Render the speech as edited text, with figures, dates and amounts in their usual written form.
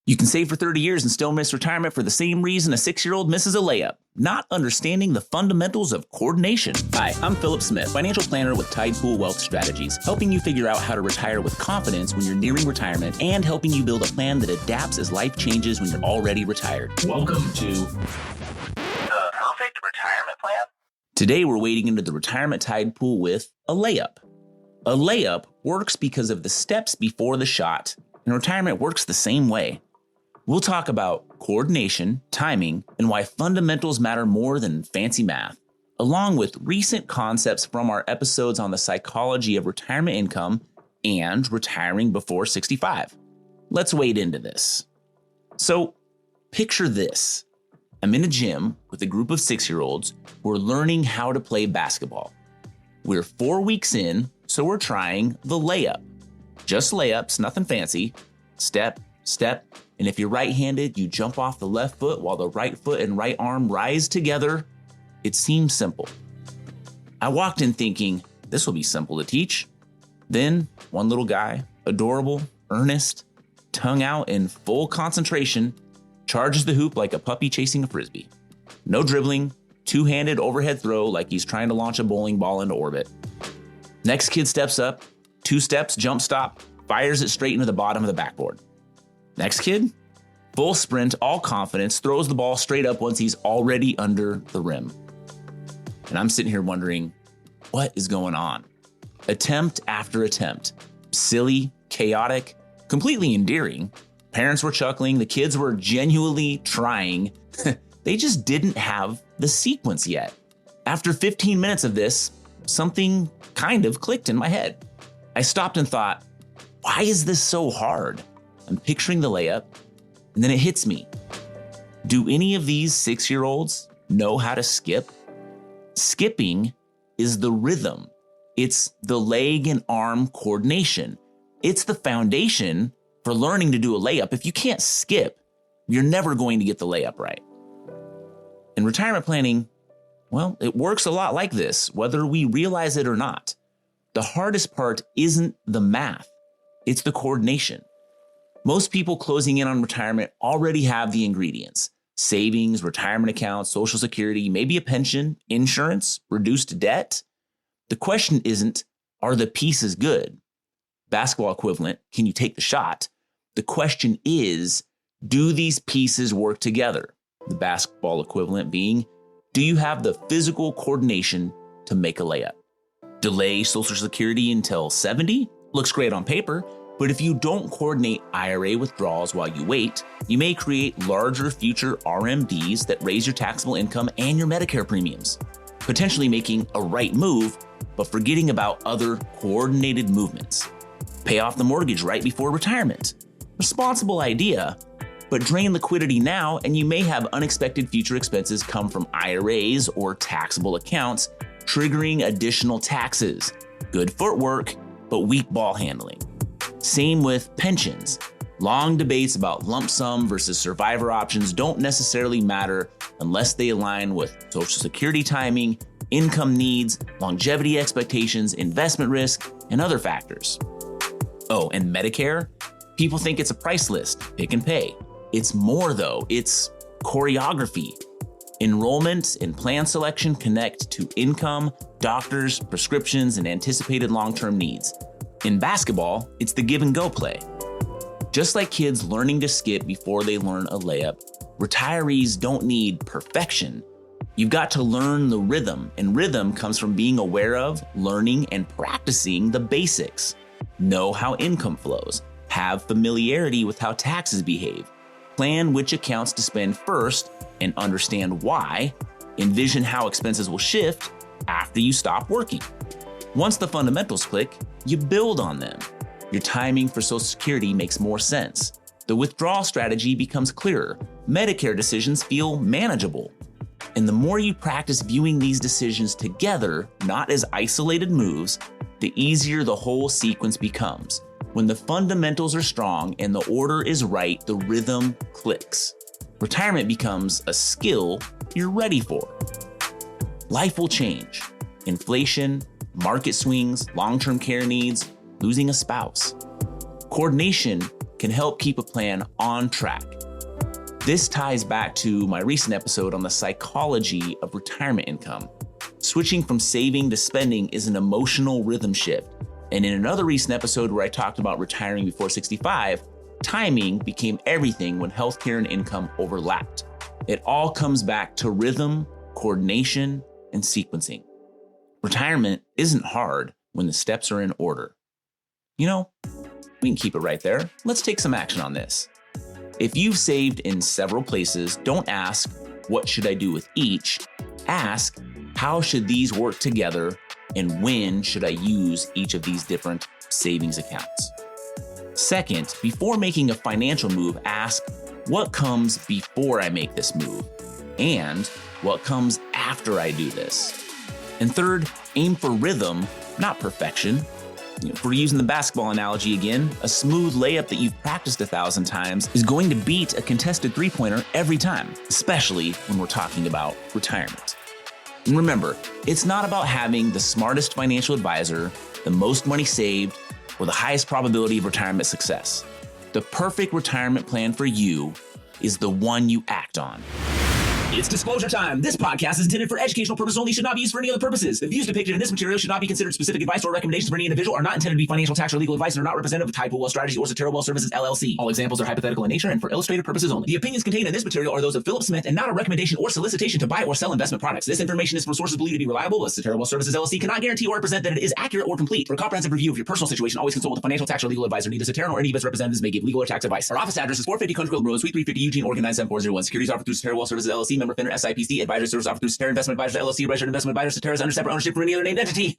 You can save for 30 years and still miss retirement for the same reason a 6-year-old misses a layup: not understanding the fundamentals of coordination. Hi, I'm Philip Smith, financial planner with Tide Pool Wealth Strategies, helping you figure out how to retire with confidence when you're nearing retirement and helping you build a plan that adapts as life changes when you're already retired. Welcome to The Perfect Retirement Plan? Today, we're wading into the retirement tide pool with a layup. A layup works because of the steps before the shot, and retirement works the same way. We'll talk about coordination, timing, and why fundamentals matter more than fancy math, along with recent concepts from our episodes on the psychology of retirement income and retiring before 65. Let's wade into this. So, picture this. I'm in a gym with a group of 6-year-olds who are learning how to play basketball. We're 4 weeks in, so we're trying the layup. Just layups, nothing fancy. Step, step, and if you're right-handed, you jump off the left foot while the right foot and right arm rise together. It seems simple. I walked in thinking, this will be simple to teach. Then, one little guy, adorable, earnest, tongue out in full concentration, charges the hoop like a puppy chasing a frisbee. No dribbling, two-handed overhead throw like he's trying to launch a bowling ball into orbit. Next kid steps up, 2 steps, jump stop, fires it straight into the bottom of the backboard. Next kid, full sprint, all confidence, throws the ball straight up once he's already under the rim. And I'm sitting here wondering, what is going on? Attempt after attempt. Silly, chaotic, completely endearing. Parents were chuckling, the kids were genuinely trying. They just didn't have the sequence yet. After 15 minutes of this, something kind of clicked in my head. I stopped and thought, why is this so hard? I'm picturing the layup, and then it hits me. Do any of these 6-year-olds know how to skip? Skipping is the rhythm. It's the leg and arm coordination. It's the foundation for learning to do a layup. If you can't skip, you're never going to get the layup right. In retirement planning, well, it works a lot like this, whether we realize it or not. The hardest part isn't the math, it's the coordination. Most people closing in on retirement already have the ingredients: savings, retirement accounts, Social Security, maybe a pension, insurance, reduced debt. The question isn't, are the pieces good? Basketball equivalent, can you take the shot? The question is, do these pieces work together? The basketball equivalent being, do you have the physical coordination to make a layup? Delay Social Security until 70? Looks great on paper, but if you don't coordinate IRA withdrawals while you wait, you may create larger future RMDs that raise your taxable income and your Medicare premiums, potentially making a right move, but forgetting about other coordinated movements. Pay off the mortgage right before retirement. Responsible idea, but drain liquidity now and you may have unexpected future expenses come from IRAs or taxable accounts, triggering additional taxes. Good footwork, but weak ball handling. Same with pensions. Long debates about lump sum versus survivor options don't necessarily matter unless they align with Social Security timing, income needs, longevity expectations, investment risk, and other factors. Oh, and Medicare? People think it's a price list, pick and pay. It's more though, it's choreography. Enrollment and plan selection connect to income, doctors, prescriptions, and anticipated long-term needs. In basketball, it's the give and go play. Just like kids learning to skip before they learn a layup, retirees don't need perfection. You've got to learn the rhythm, and rhythm comes from being aware of, learning, and practicing the basics. Know how income flows, have familiarity with how taxes behave, plan which accounts to spend first and understand why, envision how expenses will shift after you stop working. Once the fundamentals click, you build on them. Your timing for Social Security makes more sense. The withdrawal strategy becomes clearer. Medicare decisions feel manageable. And the more you practice viewing these decisions together, not as isolated moves, the easier the whole sequence becomes. When the fundamentals are strong and the order is right, the rhythm clicks. Retirement becomes a skill you're ready for. Life will change. Inflation, market swings, long-term care needs, losing a spouse. Coordination can help keep a plan on track. This ties back to my recent episode on the psychology of retirement income. Switching from saving to spending is an emotional rhythm shift. And in another recent episode where I talked about retiring before 65, timing became everything when healthcare and income overlapped. It all comes back to rhythm, coordination, and sequencing. Retirement isn't hard when the steps are in order. You know, we can keep it right there. Let's take some action on this. If you've saved in several places, don't ask, what should I do with each? Ask, how should these work together? And when should I use each of these different savings accounts? Second, before making a financial move, ask, what comes before I make this move? And what comes after I do this? And third, aim for rhythm, not perfection. If we're using the basketball analogy again, a smooth layup that you've practiced 1,000 times is going to beat a contested three-pointer every time, especially when we're talking about retirement. And remember, it's not about having the smartest financial advisor, the most money saved, or the highest probability of retirement success. The perfect retirement plan for you is the one you act on. It's disclosure time. This podcast is intended for educational purposes only, should not be used for any other purposes. The views depicted in this material should not be considered specific advice or recommendations for any individual, are not intended to be financial, tax, or legal advice, and are not representative of Tide Pool Wealth Strategy or Cetera Wealth Services, LLC. All examples are hypothetical in nature and for illustrative purposes only. The opinions contained in this material are those of Philip Smith and not a recommendation or solicitation to buy or sell investment products. This information is from sources believed to be reliable, but Cetera Wealth Services, LLC cannot guarantee or represent that it is accurate or complete. For a comprehensive review of your personal situation, always consult with a financial, tax, or legal advisor. Neither Cetera nor any of its representatives may give legal or tax advice. Our office address is 450 Country Club Road, Suite 350, Eugene, Oregon 97401. Securities offered through Cetera Wealth Services, LLC, member FINRA, SIPC. Advisory service offered through Cetera Investment Advisors, LLC, registered investment advisor. Cetera is under separate ownership for any other named entity.